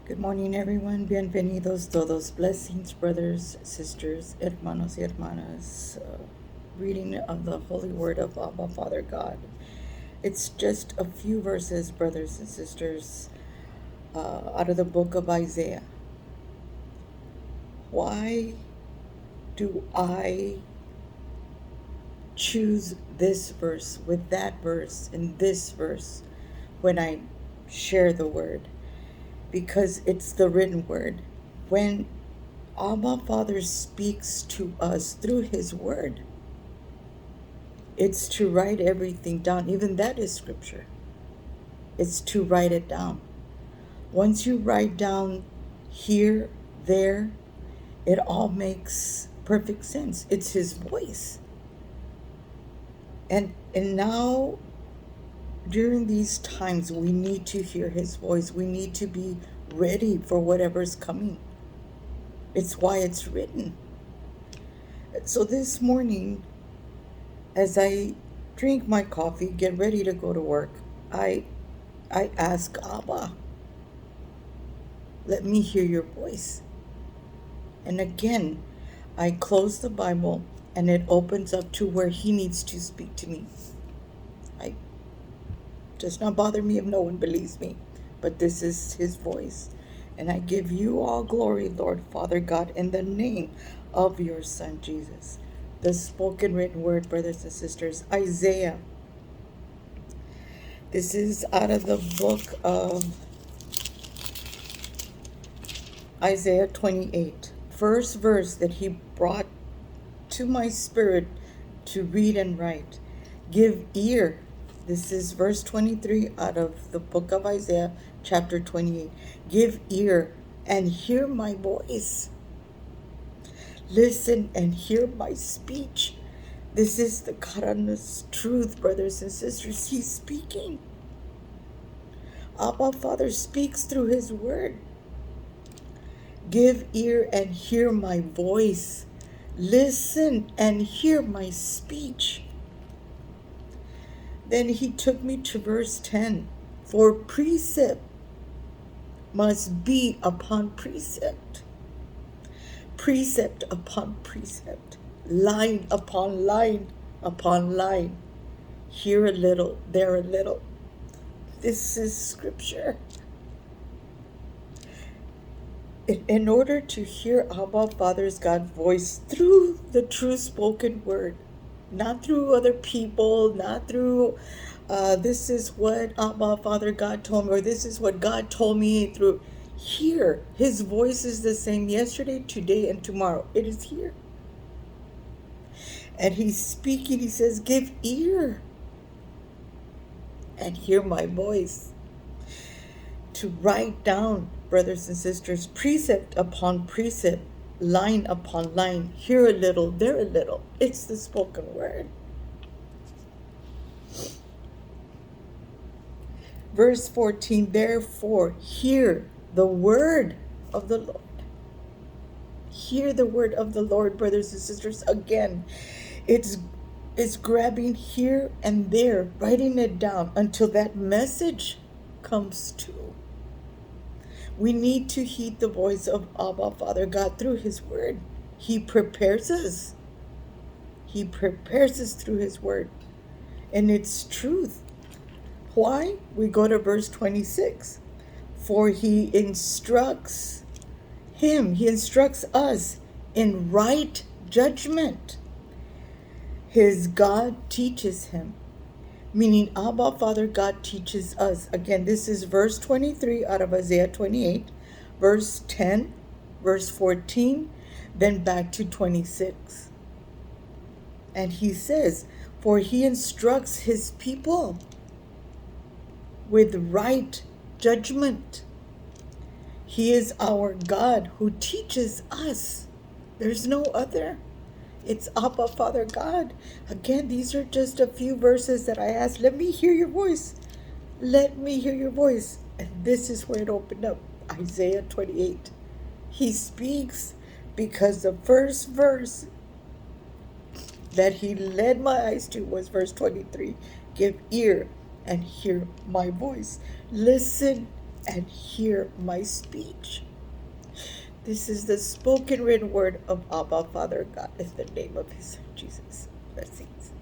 Good morning, everyone. Bienvenidos todos. Blessings, brothers, sisters, hermanos y hermanas. Reading of the Holy Word of Abba, Father God. It's just a few verses, brothers and sisters, out of the book of Isaiah. Why do I choose this verse with that verse and this verse when I share the word? Because it's the written word. When Abba Father speaks to us through His Word, it's to write everything down. Even that is Scripture. It's to write it down. Once you write down here, there, it all makes perfect sense. It's His voice. And now, during these times, we need to hear His voice. We need to be ready for whatever's coming. It's why it's written. So this morning, as I drink my coffee, get ready to go to work, I ask Abba, let me hear your voice. And again, I close the Bible and it opens up to where He needs to speak to me. It does not bother me if no one believes me, but this is His voice. And I give you all glory, Lord Father God, in the name of your Son, Jesus. The spoken written word, brothers and sisters, Isaiah. This is out of the book of Isaiah 28. First verse that He brought to my spirit to read and write. Give ear. This is verse 23 out of the book of Isaiah, chapter 28. Give ear and hear my voice. Listen and hear my speech. This is the Karanas truth, brothers and sisters. He's speaking. Abba Father speaks through His word. Give ear and hear my voice. Listen and hear my speech. Then He took me to verse 10. For precept must be upon precept, precept upon precept, line upon line upon line. Here a little, there a little. This is Scripture. In order to hear Abba Father's God's voice through the true spoken word, not through other people, not through this is what Abba Father God told me, or this is what God told me through. Here, His voice is the same yesterday, today, and tomorrow. It is here. And He's speaking. He says, give ear and hear my voice. To write down, brothers and sisters, precept upon precept, line upon line, here a little, there a little. It's the spoken word. Verse 14, therefore, hear the word of the Lord. Hear the word of the Lord, brothers and sisters. Again, it's grabbing here and there, writing it down until that message comes to. We need to heed the voice of Abba Father God through His word. He prepares us. He prepares us through His word. And it's truth. Why? We go to verse 26. For He instructs He instructs us in right judgment. His God teaches Him. Meaning Abba Father God teaches us. Again, this is verse 23 out of Isaiah 28, verse 10, verse 14, then back to 26. And He says, for He instructs His people with right judgment. He is our God who teaches us. There's no other. It's Abba Father God. Again, these are just a few verses that I asked, let me hear your voice. Let me hear your voice. And this is where it opened up. Isaiah 28. He speaks because the first verse that He led my eyes to was verse 23. Give ear and hear my voice. Listen and hear my speech. This is the spoken written word of Abba, Father God, in the name of His Son, Jesus. Blessings.